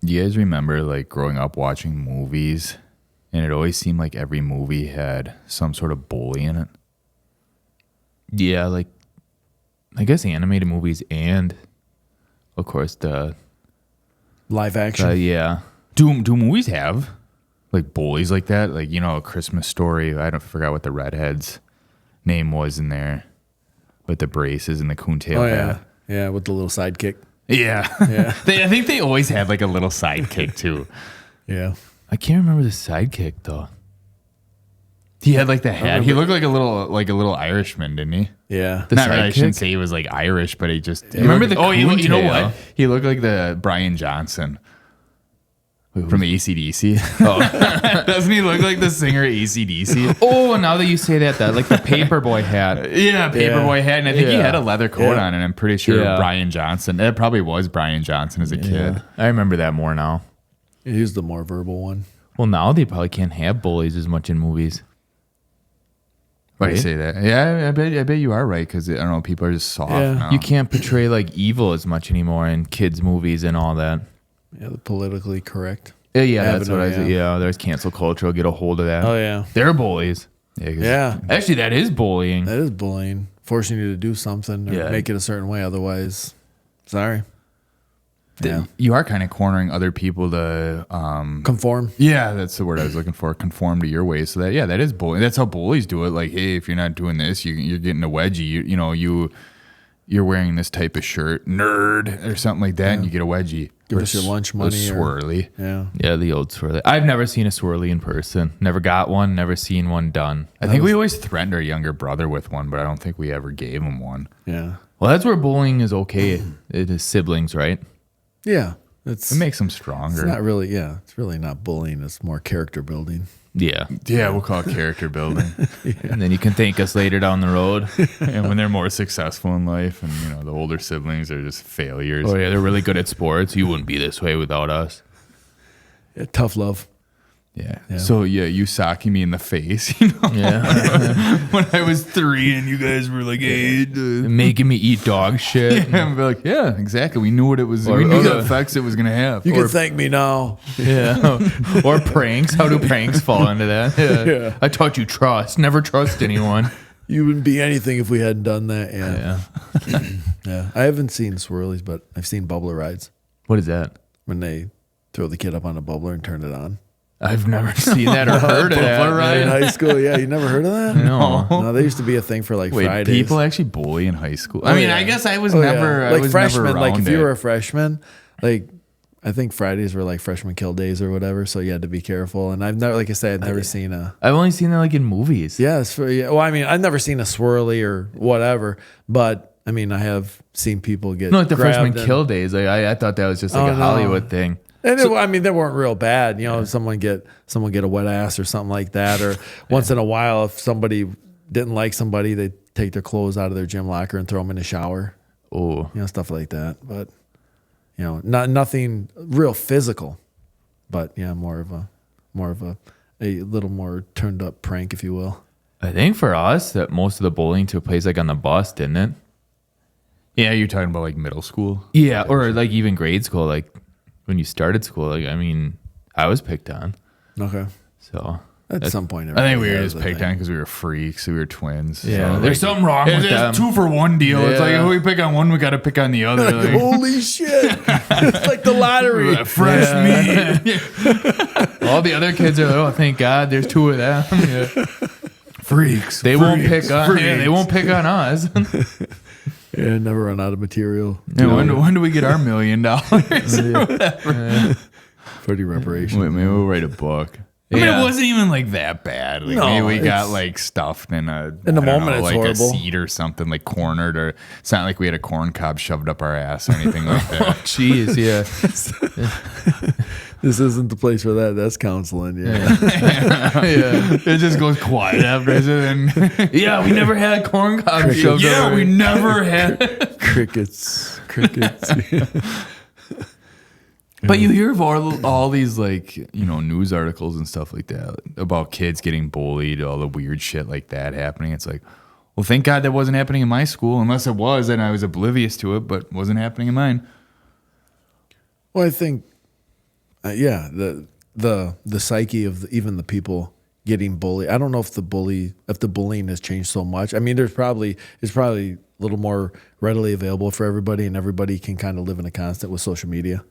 You guys remember like growing up watching movies, and it always seemed like every movie had some sort of bully in it? Yeah, like I guess animated movies and of course the Live action. yeah. Do movies have like bullies like that? Like, you know, A Christmas Story. I forgot what the redhead's name was in there, but the braces and the coontail Oh hat. yeah, yeah, with the little sidekick. Yeah. Yeah. I think they always had like a little sidekick too. Yeah. I can't remember the sidekick though. He had like the hat. He looked like a little Irishman, didn't he? Yeah. The Not really, I shouldn't sidekick? say he was like Irish, but he just Remember the you know coontail? what? He looked like the Brian Johnson from AC/DC. Oh. Doesn't he look like the singer AC/DC? Oh, now that you say that like the paperboy hat. Yeah, paperboy hat, and I think he Yeah. had a leather coat Yeah. on, and I'm pretty sure Yeah. Brian Johnson. That probably was Brian Johnson as a kid. I remember that more now. He's the more verbal one. Well, now they probably can't have bullies as much in movies. Why do you Right? say that? Yeah, I bet you are right, because I don't know, people are just soft Yeah. now. You can't portray like evil as much anymore in kids' movies and all that. Yeah, the politically correct. Yeah, that's Avenue, what I said. yeah. Yeah, there's cancel culture. Will get a hold of that. Oh yeah. They're bullies. Yeah, 'cause Yeah. Actually, that is bullying. That is bullying. Forcing you to do something or Yeah. make it a certain way. Otherwise, sorry. Yeah. you are kind of cornering other people to Conform. yeah, that's the word I was looking for, conform to your ways. So that is bullying. That's how bullies do it. Like, hey, if you're not doing this, you're getting a wedgie. You're wearing this type of shirt, nerd, or something like that, and you get a wedgie. Give Or us your lunch a money or- swirly. Yeah. Yeah, the old swirly. I've never seen a swirly in person. Never got one. Never seen one done. I think we always threatened our younger brother with one, but I don't think we ever gave him one. Yeah. Well, that's where bullying is okay. It is siblings, right? Yeah. It's It makes him stronger. it's not really. Yeah. It's really not bullying. It's more character building. Yeah. Yeah, we'll call it character building. And then you can thank us later down the road. And when they're more successful in life, and the older siblings are just failures. Oh yeah, they're really good at sports. You wouldn't be this way without us. Yeah, tough love. Yeah. Yeah. So you socking me in the face, Yeah. when I was 3, and you guys were like, "Hey," Making me eat dog shit. and be like, "Yeah, exactly. We knew what it was. Or- we knew or the the- effects it was gonna have." You can thank me now. Yeah. Or pranks. How do pranks fall into that? Yeah. I taught you trust. Never trust anyone. You wouldn't be anything if we hadn't done that. Yeah. Yeah. Yeah. I haven't seen swirlies, but I've seen bubbler rides What is that? when they throw the kid up on a bubbler and turn it on. I've never seen that or heard of that. In man. high school, yeah, you never heard of that? No. No, they used to be a thing for like Wait, Fridays. people actually bully in high school. I Oh, mean, yeah. I guess I was Oh, never yeah. I like was freshmen. never Like around if you it. were a freshman, like I think Fridays were like freshman kill days or whatever, so you had to be careful. And I've never, like I said, I've never seen a. I've only seen that like in movies. Yeah, well, I mean, I've never seen a swirly or whatever, but I mean, I have seen people get No, like the freshman grabbed and- kill days. Like I thought that was just like Oh, a no. Hollywood thing. And I mean, they weren't real bad. Someone get a wet ass or something like that. Or once in a while, if somebody didn't like somebody, they'd take their clothes out of their gym locker and throw them in the shower. Oh. Stuff like that. But nothing real physical. But yeah, more of a little more turned up prank, if you will. I think for us that most of the bullying took place like on the bus, didn't it? Yeah, you're talking about like middle school. Yeah, or like even grade school, like when you started school. Like I mean, I was picked on. Okay. So At some point, I think we everybody were has just a picked thing. on because we were freaks. We were twins. yeah, So, there's like, something wrong with them. it's 2-for-1 deal. It's like, Yeah. if we pick on one, we got to pick on the other. Like, Like, holy shit! It's like the lottery. fresh meat. All the other kids are like, oh, thank God, there's 2 of them. Yeah. Freaks. They won't Freaks. pick on. Yeah, they won't pick on us. Yeah, never run out of material. Yeah, when do we get our $1 million? Pretty reparation. Wait, maybe we'll write a book. I mean, Yeah. it wasn't even like that bad. Like, No, maybe we got it's- like stuffed in a In the I don't moment, know, it's like horrible. a seat or something, like cornered, or it's not like we had a corn cob shoved up our ass or anything like that. Jeez, yeah. This isn't the place for that. That's counseling. Yeah. Yeah. It just goes quiet after it, and Yeah, we never had corn cob shoved yeah, over. we never had. Crickets. But you hear of all these like news articles and stuff like that about kids getting bullied, all the weird shit like that happening. It's like, well, thank God that wasn't happening in my school, unless it was, and I was oblivious to it, but wasn't happening in mine. Well, I think yeah, the psyche of even the people getting bullied. I don't know if the bullying has changed so much. I mean, it's probably a little more readily available for everybody, and everybody can kind of live in a constant with social media.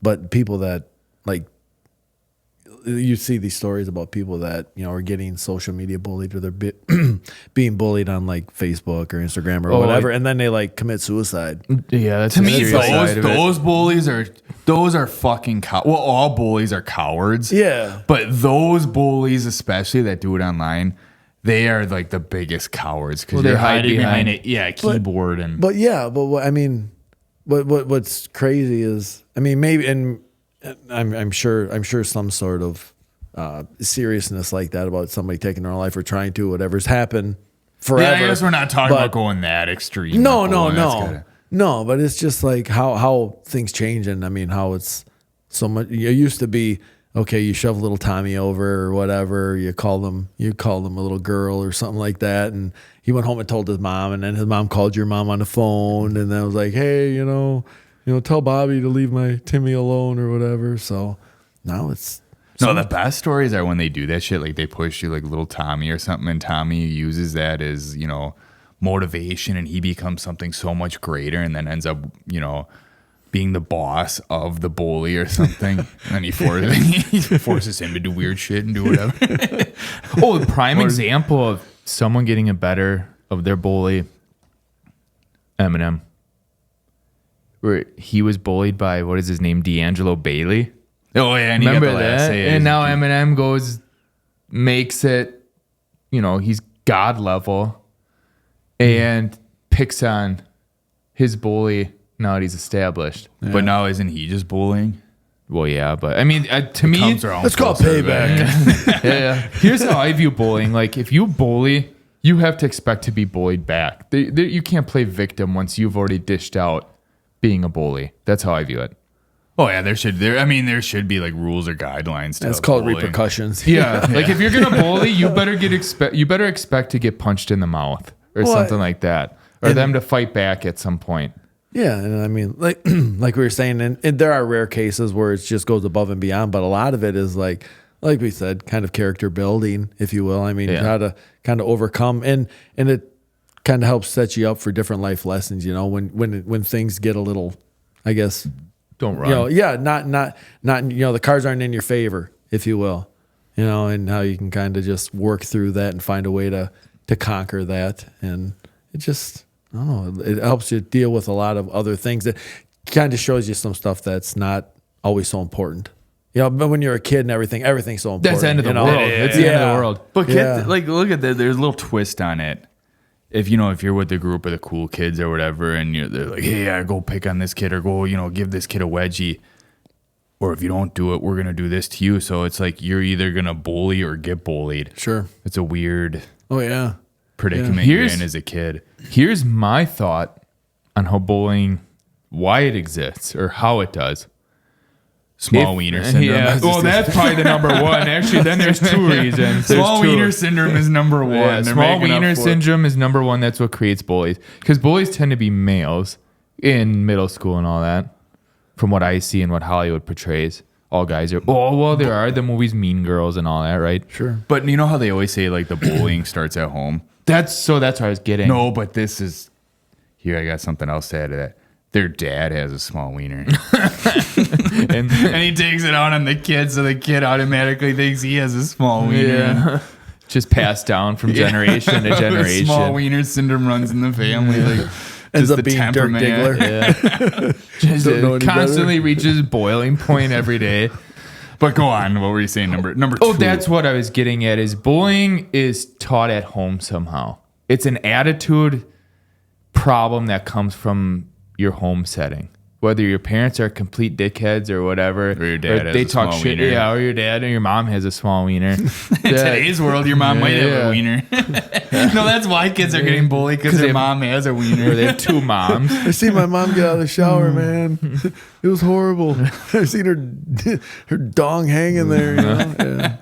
But people that like, you see these stories about people that, you know, are getting social media bullied, or they're being bullied on like Facebook or Instagram or whatever, and then they like commit suicide. Yeah, that's To me, those those bullies are fucking well, all bullies are cowards. Yeah. But those bullies, especially that do it online, they are like the biggest cowards because they're they're hiding hiding behind a keyboard and. But yeah, but what I mean, what's crazy is, I mean, maybe, and I'm sure some sort of seriousness like that about somebody taking their own life or trying to, whatever's happened forever. Yeah, I guess we're not talking about going that extreme. No, but it's just like how things change, and I mean how it's so much. It used to be, okay, you shove little Tommy over or whatever, you called him a little girl or something like that, and he went home and told his mom, and then his mom called your mom on the phone, and then was like, hey, you know, tell Bobby to leave my Timmy alone or whatever. So now it's the best stories are when they do that shit. Like they push you like little Tommy or something, and Tommy uses that as, you know, motivation, and he becomes something so much greater, and then ends up, you know, being the boss of the bully or something. And he forces him to do weird shit and do whatever. a prime example of someone getting a better of their bully, Eminem. Where he was bullied by, what is his name, D'Angelo Bailey. Oh yeah, and remember that? And now Eminem makes it, you know, he's God level, and picks on his bully now that he's established. Yeah. But now isn't he just bullying? Well, yeah, but I mean, to me, let's call it payback. Yeah. Here's how I view bullying. Like, if you bully, you have to expect to be bullied back. You can't play victim once you've already dished out being a bully. That's how I view it. Oh yeah, there should be like rules or guidelines. That's called bullying. Repercussions. Yeah. Like if you're gonna bully, you better expect to get punched in the mouth or something like that, or them to fight back at some point. Yeah, and I mean, like we were saying, and there are rare cases where it just goes above and beyond, but a lot of it is like we said, kind of character building, if you will. I mean, how to kind of overcome, and it kind of helps set you up for different life lessons. You know, when things get a little, I guess, don't run. You know, yeah, not you know, the cards aren't in your favor, if you will. You know, and how you can kind of just work through that and find a way to conquer that, and it just, I don't know, it helps you deal with a lot of other things. That kind of shows you some stuff that's not always so important. You know, but when you're a kid and everything's so important. That's the end of the world. It's the end of the world. But look at that. There's a little twist on it. If you're with a group of the cool kids or whatever, and they're like, hey, yeah, go pick on this kid, or go, you know, give this kid a wedgie, or if you don't do it, we're gonna do this to you. So it's like you're either gonna bully or get bullied. Sure, it's a weird. Oh yeah. Predicament you're in as a kid. Here's my thought on how bullying, why it exists or how it does. Small wiener syndrome. Yeah. Well, that's probably the number one. Actually, then there's two reasons. Small wiener syndrome is number one. Yeah, small wiener syndrome is number one. That's what creates bullies. Because bullies tend to be males in middle school and all that, from what I see and what Hollywood portrays. All guys are, there are the movies Mean Girls and all that, right? Sure. But you know how they always say, like, the bullying starts at home? That's what I was getting. No, but this is, here, I got something else to add to that. Their dad has a small wiener. and he takes it out on the kid, so the kid automatically thinks he has a small wiener. Yeah. Just passed down from generation to generation. Small wiener syndrome runs in the family. Like, ends up being Dirk Diggler. Yeah. Just constantly reaches boiling point every day. But go on. What were you saying? Number two. Oh, that's what I was getting at. Is bullying is taught at home somehow. It's an attitude problem that comes from your home setting. Whether your parents are complete dickheads or whatever, or your dad has they a talk small shit, wiener. or your dad or your mom has a small wiener. In today's world, your mom might have a wiener. No, that's why kids are getting bullied, because their mom has a wiener. Or they have two moms. I seen my mom get out of the shower, man. It was horrible. I seen her dong hanging there. You know? Yeah.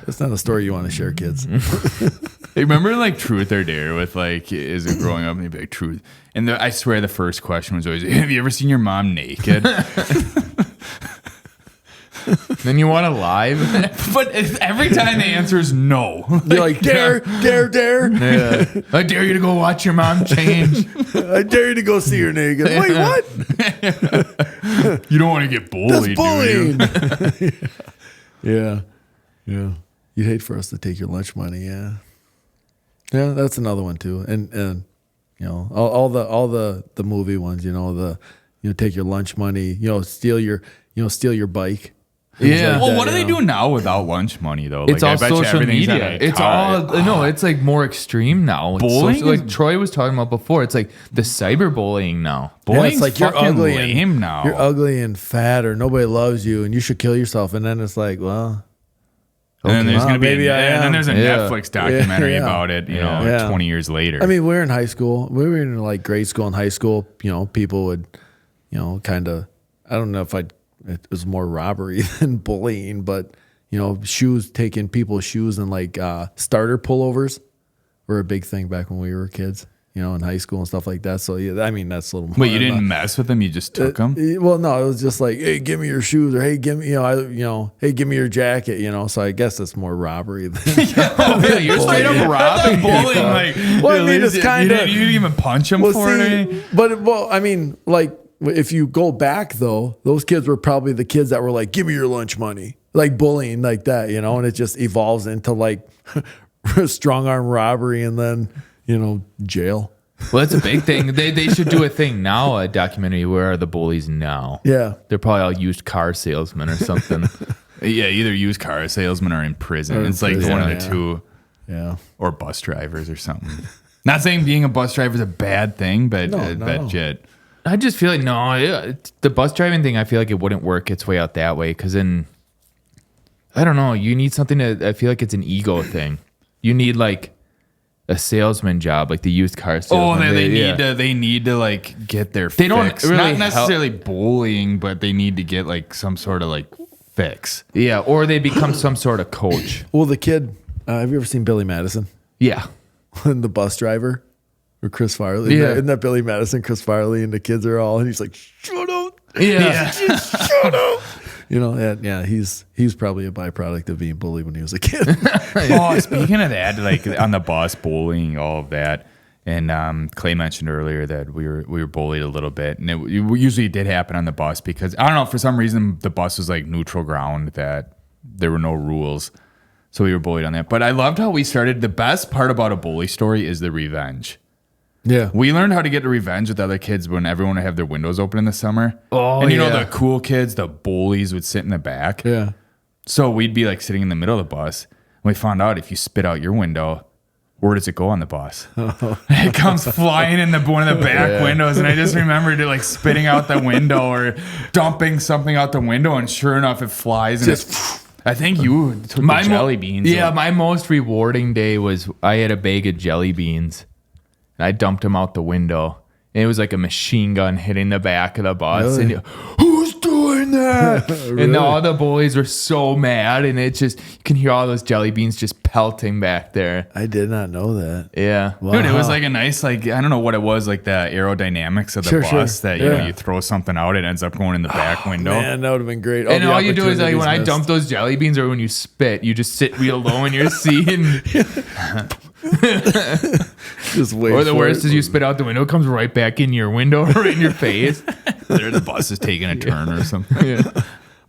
That's not a story you want to share, kids. Hey, remember like Truth or Dare with like, is it growing up and they'd be like, Truth. And I swear the first question was always, have you ever seen your mom naked? Then you want to live? But every time the answer is no. You're like, dare. Yeah. I dare you to go watch your mom change. I dare you to go see her naked. Wait, what? You don't want to get bullied, That's do you? bullying. Yeah. You'd hate for us to take your lunch money. Yeah. Yeah, that's another one too. And you know, all the movie ones, you know, take your lunch money, steal your bike. Yeah. Like Well, that, what do they you know? do now without lunch money though? It's Like, I all bet you social everything's on media. a It's card. all no. It's like more extreme now. It's Bullying social- is- like Troy was talking about before. It's like the cyberbullying now. Bullying's it's like you're fucking ugly lame and now. You're ugly and fat, or nobody loves you, and you should kill yourself. And then it's like, well, And then there's well, gonna be maybe I and then am. there's a Yeah. Netflix documentary Yeah. about it. You know, Yeah. 20 years later. I mean, we're in high school. We were in like grade school and high school. You know, people would, kind of. I don't know if it was more robbery than bullying, but taking people's shoes and like starter pullovers were a big thing back when we were kids. In high school and stuff like that. So yeah, I mean that's a little. But you didn't mess with them. You just took them. Well, no, it was just like, hey, give me your shoes, or hey, give me, hey, give me your jacket, So I guess it's more robbery than. Yeah, you're straight up robbing bullying. Like, Well, I mean, it's kinda- You didn't even punch them Well, for it. Or see, anything? I mean, like if you go back though, those kids were probably the kids that were like, give me your lunch money, like bullying like that, and it just evolves into like strong arm robbery and then jail. Well, that's a big thing. They should do a thing now, a documentary. Where are the bullies now? Yeah. They're probably all used car salesmen or something. Yeah, either used car salesmen or in prison. Or in It's like prison, one of yeah. the two, Yeah. or bus drivers or something. Not saying being a bus driver is a bad thing, but No. shit. I just feel like the bus driving thing. I feel like it wouldn't work its way out that way because then I don't know. You need something I feel like it's an ego thing. You need like a salesman job, like the used car salesman. Oh, they need to like get their They don't fix. really Not necessarily bullying, but they need to get like some sort of like fix. Yeah, or they become some sort of coach. Well, the kid, have you ever seen Billy Madison? Yeah. The bus driver? Or Chris Farley? Yeah. Isn't that Billy Madison, Chris Farley, and the kids are all, and he's like, shut up. Yeah. Shut up. He's probably a byproduct of being bullied when he was a kid. Oh, speaking of that, like on the bus, bullying, all of that, and Clay mentioned earlier that we were bullied a little bit, and it usually did happen on the bus because I don't know, for some reason the bus was like neutral ground, that there were no rules, so we were bullied on that. But I loved how we started. The best part about a bully story is the revenge. Yeah. We learned how to get revenge with other kids when everyone would have their windows open in the summer. Oh, and yeah. the cool kids, the bullies, would sit in the back. Yeah. So we'd be like sitting in the middle of the bus. And we found out if you spit out your window, where does it go on the bus? It comes flying in one of the back windows. And I just remembered it like spitting out the window or dumping something out the window. And sure enough, it flies. And I think you took the jelly beans. Yeah, my most rewarding day was I had a bag of jelly beans. And I dumped them out the window. And it was like a machine gun hitting the back of the bus. Really? And who's doing that? Really? And all the boys were so mad. And it just, you can hear all those jelly beans just pelting back there. I did not know that. Yeah. Wow. Dude, it was like a nice, like, I don't know what it was, like the aerodynamics of the Sure, bus sure. that, Yeah. you throw something out, it ends up going in the back window. Man, that would have been great. And the all you do is like when I opportunities dump those jelly beans or when you spit, you just sit real low in your seat. And, missed. Just wait. or the for worst it. is you spit out the window, it comes right back in your window, right in your face. There, the bus is taking a turn or something. Yeah.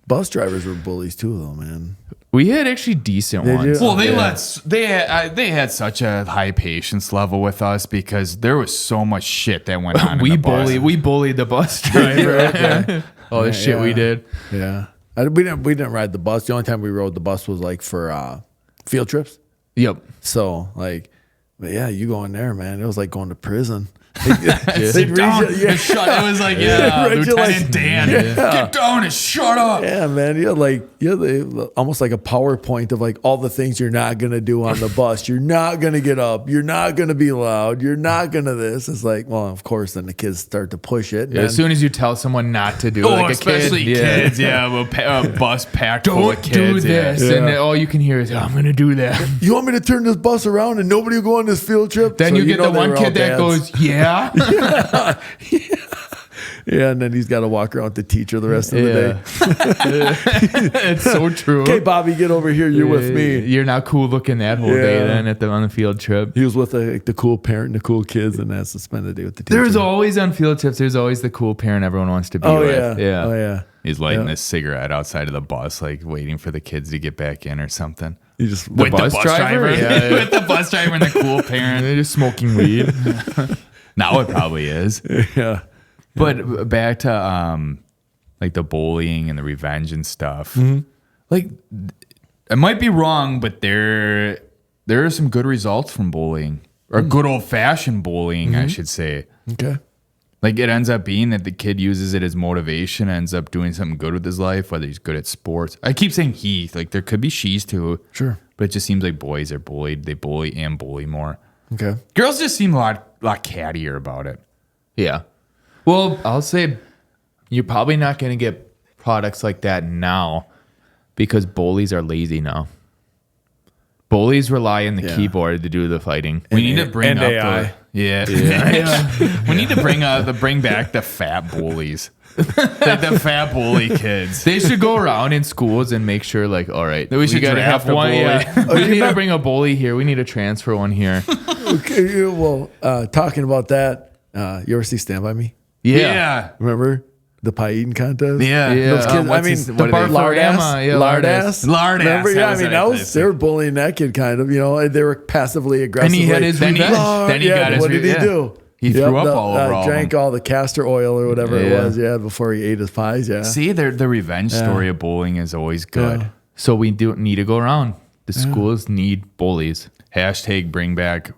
Bus drivers were bullies too, though, man. We had actually decent Did ones. you? Well, Yeah. they had such a high patience level with us because there was so much shit that went on. We in the bus. bullied the bus driver. Okay. All the shit we Yeah. did. Yeah. We didn't ride the bus. The only time we rode the bus was like for field trips. Yep. So like, but yeah, you go in there, man. It was like going to prison. Sit down. It was like, Right, you're Lieutenant like- Dan, get down and shut up. Yeah, man. You had almost like a PowerPoint of like all the things you're not gonna do on the bus. You're not gonna get up. You're not gonna be loud. You're not gonna this. It's like, well, of course, then the kids start to push it. Yeah, as soon as you tell someone not to do Oh, like a especially kid, kids. Yeah, a bus packed full of Don't kids. do this. Yeah. And then all you can hear is, I'm going to do that. you want me to turn this bus around and nobody will go on this field trip? Then So you get know the they one were kid all that dads. goes, yeah. Yeah, and then he's got to walk around with the teacher the rest of the day. It's so true. Okay, Bobby, get over here. You're with me. You're not cool looking that whole day then on the field trip. He was with the cool parent and the cool kids, and has to spend the day with the teacher. There's always on field trips, there's always the cool parent everyone wants to be Oh, with. yeah. Oh, yeah. He's lighting a cigarette outside of the bus, like waiting for the kids to get back in or something. You just With bus driver? Yeah. With the bus driver and the cool parent. They're just smoking weed. Now it probably is. yeah. But back to like the bullying and the revenge and stuff. Mm-hmm. Like, I might be wrong, but there are some good results from bullying, or good old fashioned bullying, I should say. Okay. Like, it ends up being that the kid uses it as motivation, ends up doing something good with his life, whether he's good at sports. I keep saying he, like there could be she's too. Sure. But it just seems like boys are bullied. They bully and bully more. Okay. Girls just seem a lot cattier about it. Yeah. Well, I'll say you're probably not going to get products like that now because bullies are lazy now. Bullies rely on the keyboard to do the fighting. We need to bring up AI. we need to bring back the fat bullies. Like the fat bully kids. They should go around in schools and make sure, like, all right, we should gotta draft have a one. bully. Yeah. We need to bring a bully here. We need to transfer one here. Okay. Well, talking about that, you ever see Stand By Me? Yeah. Remember the pie eating contest? Yeah. Those kids, What's I mean, his- the what are they- lard ass. Barfarama, yeah, Lard lard ass. ass. Lard ass, Remember? that Yeah, I was mean, it. they were bullying that kid kind of, they were passively aggressive. And he had his revenge. Then he got his What did he do? He threw up all over all of drank them. all the castor oil or whatever it Yeah. was, before he ate his pies, See, the revenge story of bullying is always good. Yeah. So we do need to go around. The schools need bullies. Hashtag bring back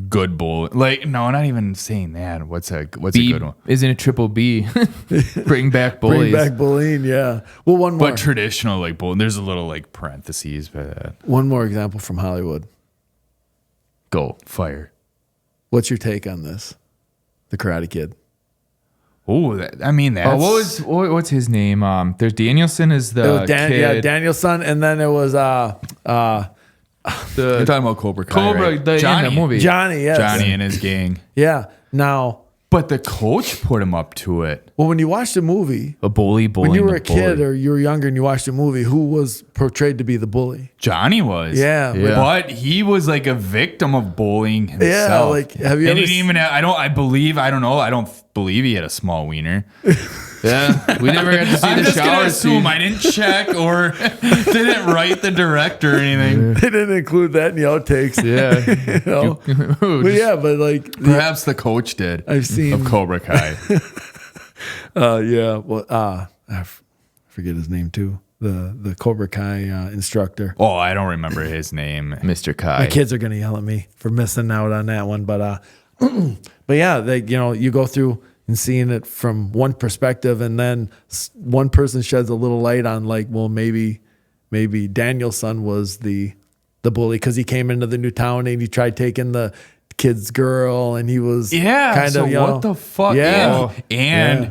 good bully. Like, no, not even saying that. What's a B, good one? isn't it triple B? Bring back bullies. Bring back bullying, yeah. Well, one more. But traditional, like, bullying. There's a little, like, parentheses, but One more example from Hollywood. go. Fire. What's your take on this? The Karate Kid. Oh, that's... What's his name? There's Danielson is It the was kid. Yeah, Danielson, and then it was You're talking about Cobra Kai, Cobra, right? the Johnny. in the movie. Johnny, yes. Johnny and his gang. Yeah. Now, But the coach put him up to it. well, when you watch the movie, A bully, when you were a kid or you were younger and you watched the movie, who was portrayed to be the bully? Johnny was. Yeah. Yeah. But he was like a victim of bullying himself. Yeah, like, have you and ever he didn't even have, I don't believe he had a small wiener. Yeah, we never got to see I'm the just going to shower assume scene. I didn't check or didn't write the director or anything. They didn't include that in the outtakes. Yeah. You know? But yeah, but like, Perhaps the coach did. I've seen- of Cobra Kai. yeah, well, I forget his name too. The Cobra Kai instructor. Oh, I don't remember his name. Mr. Kai. My kids are gonna yell at me for missing out on that one, but yeah, you go through and seeing it from one perspective, and then one person sheds a little light on, like, well, maybe Danielson was the bully because he came into the new town and he tried taking the kid's girl, and he was kind so of what the fuck? Yeah, And Yeah.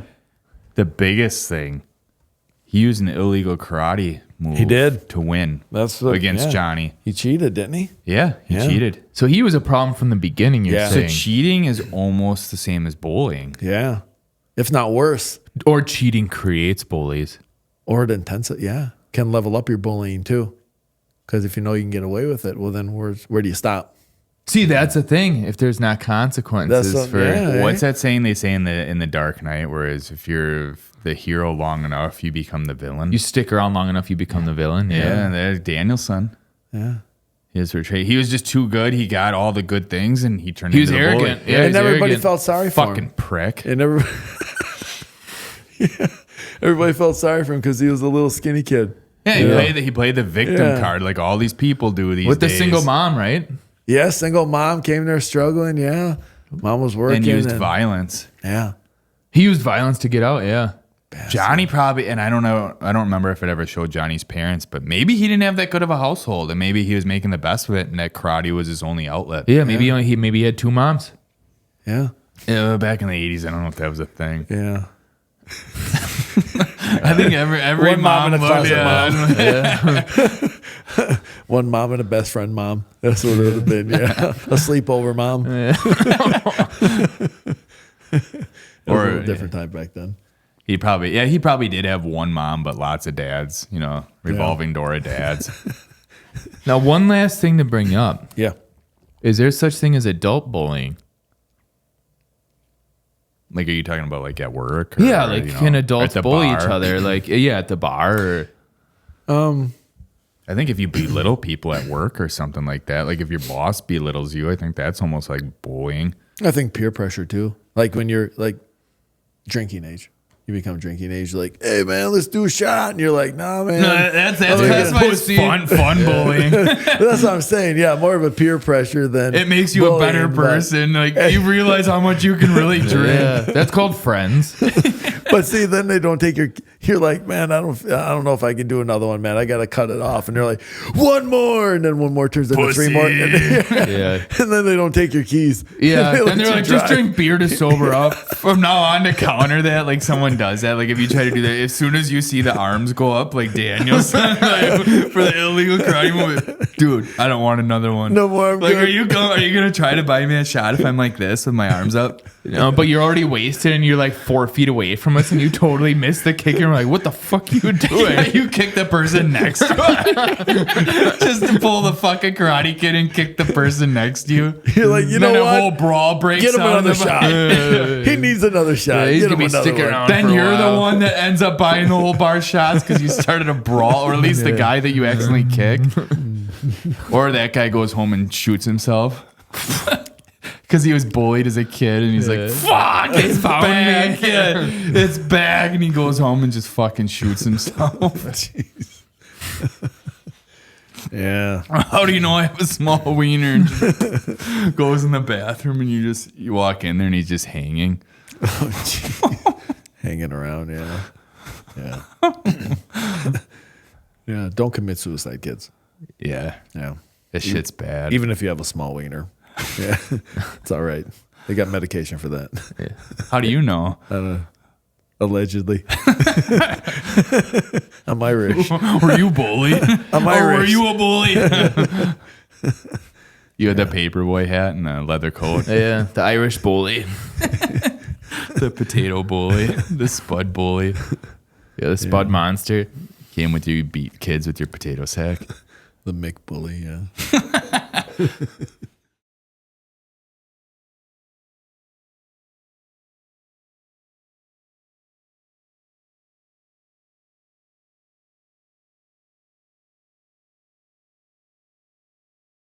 the biggest thing, he used an illegal karate move. He did. to win. That's against Johnny. He cheated, didn't he? Yeah, he Yeah. cheated. So he was a problem from the beginning, you're Yeah. So saying. cheating is almost the same as bullying. Yeah, if not worse. Or cheating creates bullies. Or it intensity, can level up your bullying too. Because if you know you can get away with it, well, then where do you stop? See, that's the thing. If there's not consequences That's for yeah. What's that saying they say in the Dark Knight? Whereas if you're the hero long enough, you become the villain. you stick around long enough, you become the villain. yeah, there's Danielson. Yeah. His portray. He was just too good. He got all the good things, and he turned. He was into the bully. arrogant. Yeah, And he's everybody arrogant. felt sorry for Fucking him. prick. And everybody felt sorry for him because he was a little skinny kid. Yeah, he played the victim Yeah. card like all these people do these With the days. single mom, right? Yeah, single mom came there struggling. Yeah. Mom was working. and used violence. Yeah. He used violence to get out, yeah. Johnny probably, and I don't remember if it ever showed Johnny's parents, but maybe he didn't have that good of a household, and maybe he was making the best of it, and that karate was his only outlet. Yeah, maybe he had two moms. Yeah. Yeah, back in the 80s, I don't know if that was a thing. Yeah. I think every One mom mom and a loved closet yeah. One mom and a best friend mom. That's what it would have been. Yeah. A sleepover mom. It was a little different time back then. He probably did have one mom, but lots of dads, revolving door of dads. Now, one last thing to bring up. Yeah. Is there such thing as adult bullying? Like, are you talking about like at work? Or, Yeah, like can adults at the bully bar? each other? Like, yeah, at the bar. Or, I think if you belittle people at work or something like that, like if your boss belittles you, I think that's almost like bullying. I think peer pressure too. Like when you're like drinking age. You become drinking age, like, hey man, let's do a shot, and you're like, nah, man. that's fun bullying. That's what I'm saying. Yeah, more of a peer pressure than It makes you a better bullying, person. Like you realize how much you can really drink. yeah, that's called friends. But see, then they don't take your. You're like, man, I don't know if I can do another one, man. I got to cut it off, and they're like, one more, and then one more turns into Pussy. 3 more, and, Yeah. and then they don't take your keys. Yeah, They let And they're you like, just drive. drink beer to sober up. From now on, to counter that, like someone does that. Like if you try to do that, as soon as you see the arms go up, like Danielson, like, for the illegal karate movement, dude, I don't want another one. No more. I'm Like, good. are you gonna try to buy me a shot if I'm like this with my arms up? No, but you're already wasted and you're like 4 feet away from us and you totally missed the kick. You're like, what the fuck you doing? Yeah, you kick the person next to you. Just to pull the fucking Karate Kid and kick the person next to you. You're like, you Then know a what? whole brawl breaks Get him out. another shot. He needs another shot. Yeah, he's Get gonna him be another sticking one. around. Then for a you're the while. one that ends up buying the whole bar shots because you started a brawl, or at least the guy that you accidentally kicked. Or that guy goes home and shoots himself. Because he was bullied as a kid, and he's like, "Fuck, it's back, it's back," and he goes home and just fucking shoots himself. Yeah. How do you know I have a small wiener? And just goes in the bathroom, and you walk in there, and he's just hanging. Hanging around. Yeah. Yeah. Don't commit suicide, kids. Yeah, Yeah. this shit's bad. Even if you have a small wiener. Yeah. It's all right. They got medication for that. How do you know? Allegedly. I'm Irish. Were you bullied? I'm Or Irish. were you a bully? You had the paperboy hat and a leather coat. Yeah, the Irish bully. The potato bully. The spud bully. Yeah, the Spud Monster. Came with you beat kids with your potato sack. The Mick bully, yeah.